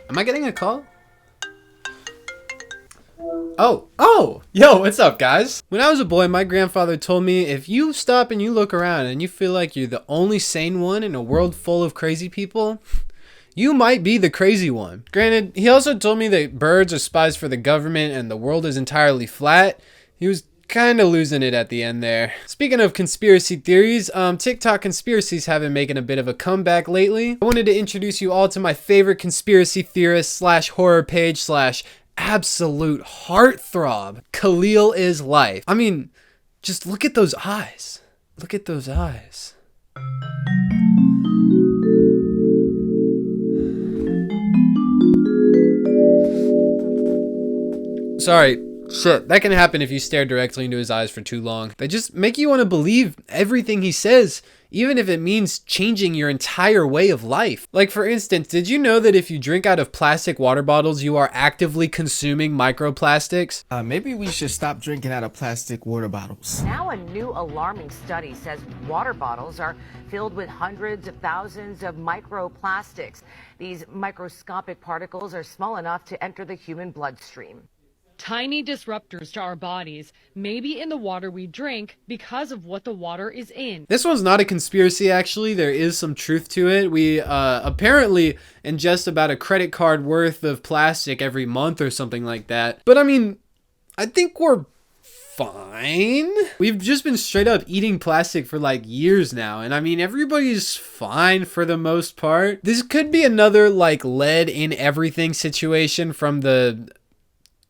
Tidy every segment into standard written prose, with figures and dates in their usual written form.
Am I getting a call? Oh, yo, what's up, guys? When I was a boy, my grandfather told me if you stop and you look around and you feel like you're the only sane one in a world full of crazy people, you might be the crazy one. Granted, he also told me that birds are spies for the government and the world is entirely flat. He was kind of losing it at the end there. Speaking of conspiracy theories, TikTok conspiracies have been making a bit of a comeback lately. I wanted to introduce you all to my favorite conspiracy theorist slash horror page slash absolute heartthrob, Khalil is life. I mean, just look at those eyes. Look at those eyes. Sorry. Shit, that can happen if you stare directly into his eyes for too long. They just make you want to believe everything he says, even if it means changing your entire way of life. Like, for instance, did you know that if you drink out of plastic water bottles, you are actively consuming microplastics? Maybe we should stop drinking out of plastic water bottles. Now a new alarming study says water bottles are filled with hundreds of thousands of microplastics. These microscopic particles are small enough to enter the human bloodstream. Tiny disruptors to our bodies may be in the water we drink because of what the water is in. This one's not a conspiracy, actually. There is some truth to it. We apparently ingest about a credit card worth of plastic every month or something like that. But I mean, I think we're fine. We've just been straight up eating plastic for like years now, and I mean, everybody's fine for the most part. This could be another like lead in everything situation from the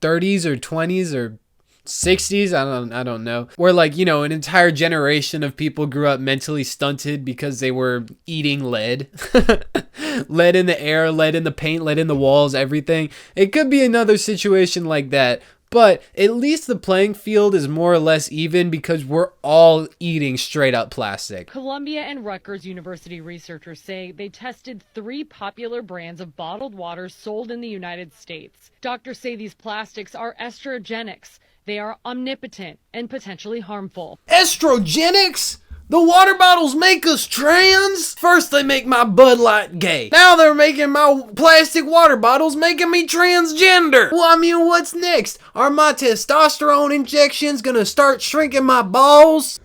30s or 20s or 60s, I don't know, where like, you know, an entire generation of people grew up mentally stunted because they were eating lead. Lead in the air, lead in the paint, lead in the walls, everything. It could be another situation like that, but at least the playing field is more or less even because we're all eating straight up plastic. Columbia and Rutgers University researchers say they tested 3 popular brands of bottled water sold in the United States. Doctors say these plastics are estrogenics. They are omnipotent and potentially harmful. Estrogenics? The water bottles make us trans? First they make my Bud Light gay. Now they're making my plastic water bottles making me transgender. Well, I mean, what's next? Are my testosterone injections gonna start shrinking my balls?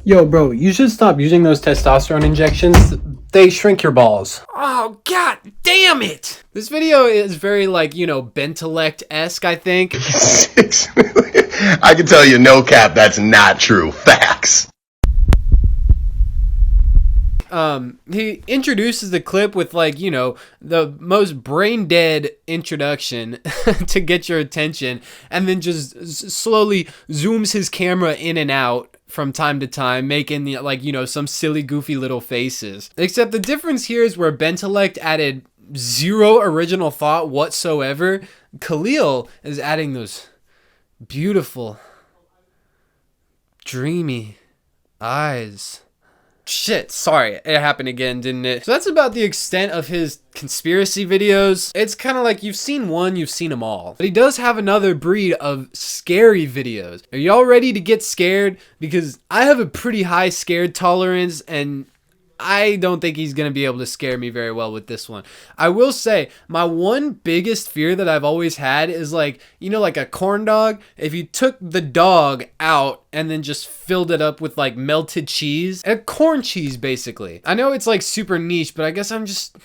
Yo, bro, you should stop using those testosterone injections. They shrink your balls. Oh, god damn it! This video is very, like, you know, Bentelect-esque, I think. 6 million. I can tell you, no cap, that's not true. Facts. He introduces the clip with, like, you know, the most brain dead introduction to get your attention, and then just slowly zooms his camera in and out from time to time, making, like, you know, some silly goofy little faces. Except the difference here is where Bentelect added zero original thought whatsoever, Khalil is adding those beautiful, dreamy eyes. Shit, sorry, it happened again, didn't it? So that's about the extent of his conspiracy videos. It's kind of like you've seen one, you've seen them all. But he does have another breed of scary videos. Are y'all ready to get scared? Because I have a pretty high scared tolerance, and I don't think he's going to be able to scare me very well with this one. I will say, my one biggest fear that I've always had is, like, you know, like a corn dog? If you took the dog out and then just filled it up with, like, melted cheese. A corn cheese, basically. I know it's, like, super niche, but I guess I'm just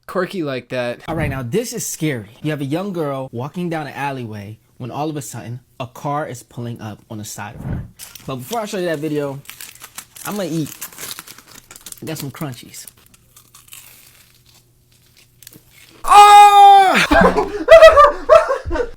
quirky like that. All right, now this is scary. You have a young girl walking down an alleyway when all of a sudden a car is pulling up on the side of her. But before I show you that video, I'm gonna eat. I got some crunchies. Oh!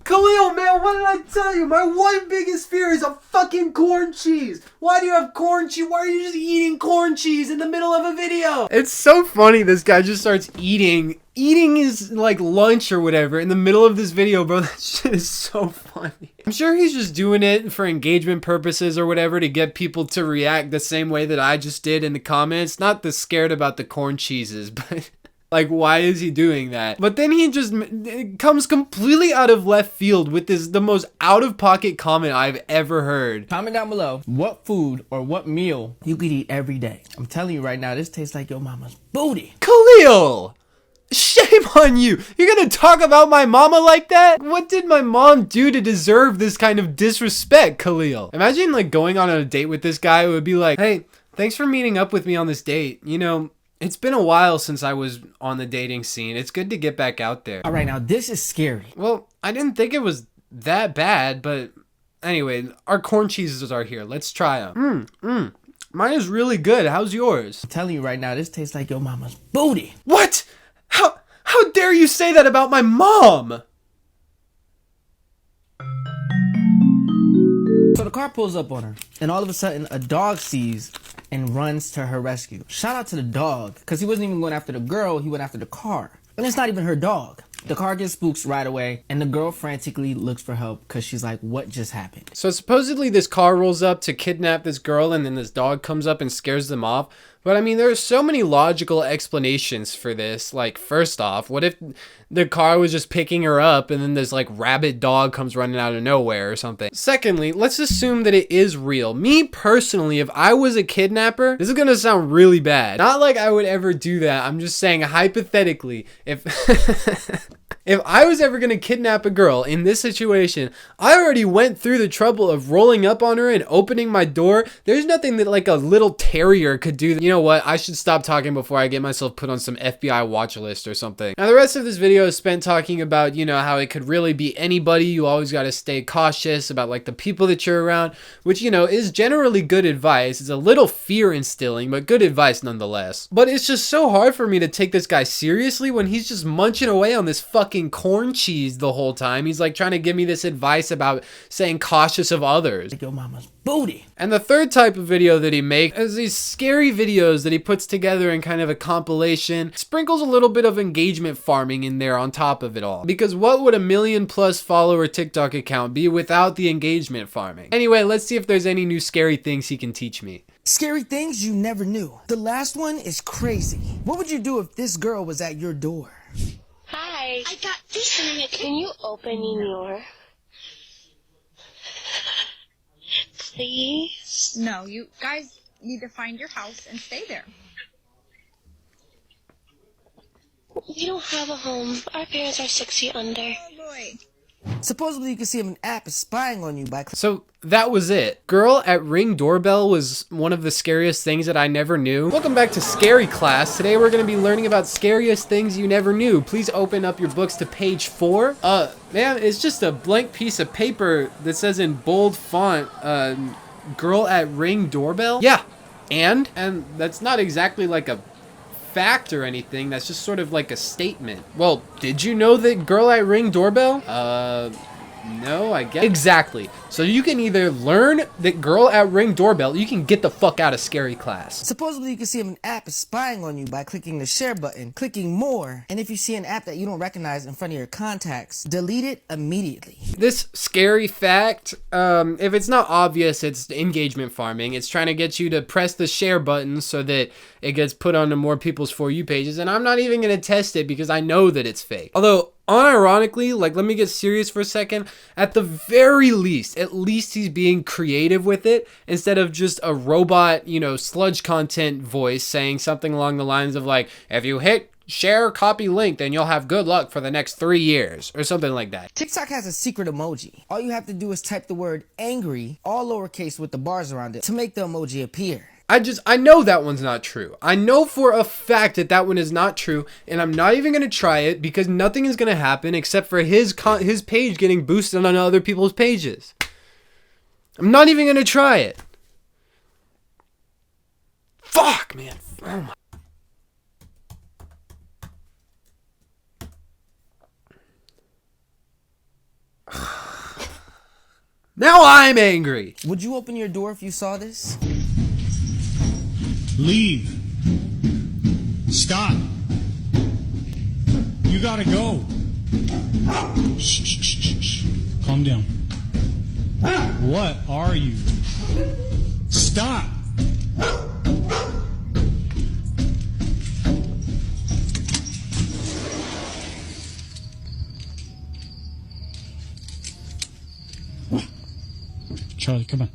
Khalil, man, what did I tell you? My one biggest fear is a fucking corn cheese. Why do you have corn cheese? Why are you just eating corn cheese in the middle of a video? It's so funny this guy just starts eating his, like, lunch or whatever in the middle of this video, bro. That shit is so funny. I'm sure he's just doing it for engagement purposes or whatever to get people to react the same way that I just did in the comments. Not the scared about the corn cheeses, but like, why is he doing that? But then he just comes completely out of left field with the most out-of-pocket comment I've ever heard. Comment down below what food or what meal you could eat every day. I'm telling you right now, this tastes like your mama's booty. Khalil! Shame on you! You're gonna talk about my mama like that? What did my mom do to deserve this kind of disrespect, Khalil? Imagine like going on a date with this guy who would be like, hey, thanks for meeting up with me on this date. You know, it's been a while since I was on the dating scene. It's good to get back out there. All right, now this is scary. Well, I didn't think it was that bad, but anyway, our corn cheeses are here. Let's try them. Mine is really good. How's yours? I'm telling you right now, this tastes like your mama's booty. What? How dare you say that about my mom? So the car pulls up on her, and all of a sudden, a dog sees and runs to her rescue. Shout out to the dog, because he wasn't even going after the girl, he went after the car. And it's not even her dog. The car gets spooked right away, and the girl frantically looks for help because she's like, what just happened? So supposedly this car rolls up to kidnap this girl, and then this dog comes up and scares them off. But I mean, there are so many logical explanations for this. Like, first off, what if the car was just picking her up and then this like rabid dog comes running out of nowhere or something? Secondly, let's assume that it is real. Me personally, if I was a kidnapper, this is gonna sound really bad. Not like I would ever do that. I'm just saying hypothetically, if if I was ever gonna kidnap a girl in this situation, I already went through the trouble of rolling up on her and opening my door. There's nothing that like a little terrier could do. You know what? I should stop talking before I get myself put on some FBI watch list or something. Now the rest of this video is spent talking about, you know, how it could really be anybody. You always got to stay cautious about like the people that you're around, which, you know, is generally good advice. It's a little fear instilling, but good advice nonetheless. But it's just so hard for me to take this guy seriously when he's just munching away on this fucking corn cheese the whole time. He's like trying to give me this advice about saying cautious of others. Like your mama's booty. And the third type of video that he makes is these scary videos that he puts together in kind of a compilation, sprinkles a little bit of engagement farming in there on top of it all. Because what would a 1 million+ follower TikTok account be without the engagement farming? Anyway, let's see if there's any new scary things he can teach me. Scary things you never knew. The last one is crazy. What would you do if this girl was at your door? Hi. I got this in it. Can you open your... Please? No, you guys need to find your house and stay there. We don't have a home. Our parents are 6 feet under. Oh boy. Supposedly you can see if an app is spying on you by... So that was it. Girl at Ring Doorbell was one of the scariest things that I never knew. Welcome back to Scary Class. Today we're going to be learning about scariest things you never knew. Please open up your books to page 4. Man, it's just a blank piece of paper that says in bold font, girl at Ring Doorbell? Yeah. And that's not exactly like a fact or anything. That's just sort of like a statement. Well, did you know that girl at Ring Doorbell? No, I guess. Exactly. So you can either learn that girl at Ring Doorbell, you can get the fuck out of Scary Class. Supposedly you can see if an app is spying on you by clicking the share button, clicking more, and if you see an app that you don't recognize in front of your contacts, delete it immediately. This scary fact, if it's not obvious, it's engagement farming. It's trying to get you to press the share button so that it gets put onto more people's For You pages, and I'm not even going to test it because I know that it's fake. Although, unironically, like, let me get serious for a second. At the very least, at least he's being creative with it instead of just a robot, you know, sludge content voice saying something along the lines of like, if you hit share copy link, then you'll have good luck for the next 3 years or something like that. TikTok has a secret emoji. All you have to do is type the word angry, all lowercase with the bars around it, to make the emoji appear. I know that one's not true. I know for a fact that that one is not true, and I'm not even going to try it because nothing is going to happen except for his page getting boosted on other people's pages. I'm not even going to try it. Fuck, man. Oh my. Now I'm angry. Would you open your door if you saw this? Leave. Stop. You gotta go. Shh, shh, shh, shh. Calm down. What are you? Stop. Charlie, come on.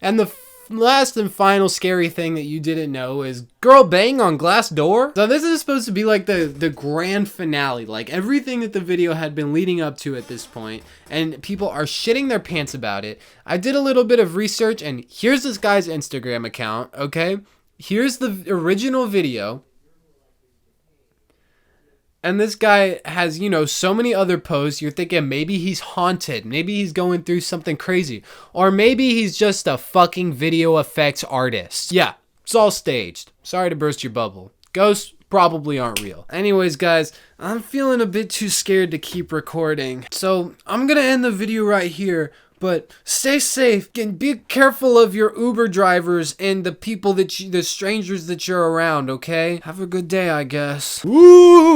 And the last and final scary thing that you didn't know is girl bang on glass door. So this is supposed to be like the grand finale, like everything that the video had been leading up to at this point, and people are shitting their pants about it. I did a little bit of research, and here's this guy's Instagram account, okay? Here's the original video. And this guy has, you know, so many other posts. You're thinking maybe he's haunted. Maybe he's going through something crazy. Or maybe he's just a fucking video effects artist. Yeah, it's all staged. Sorry to burst your bubble. Ghosts probably aren't real. Anyways, guys, I'm feeling a bit too scared to keep recording. So I'm gonna end the video right here. But stay safe and be careful of your Uber drivers and the people the strangers that you're around, okay? Have a good day, I guess. Ooh.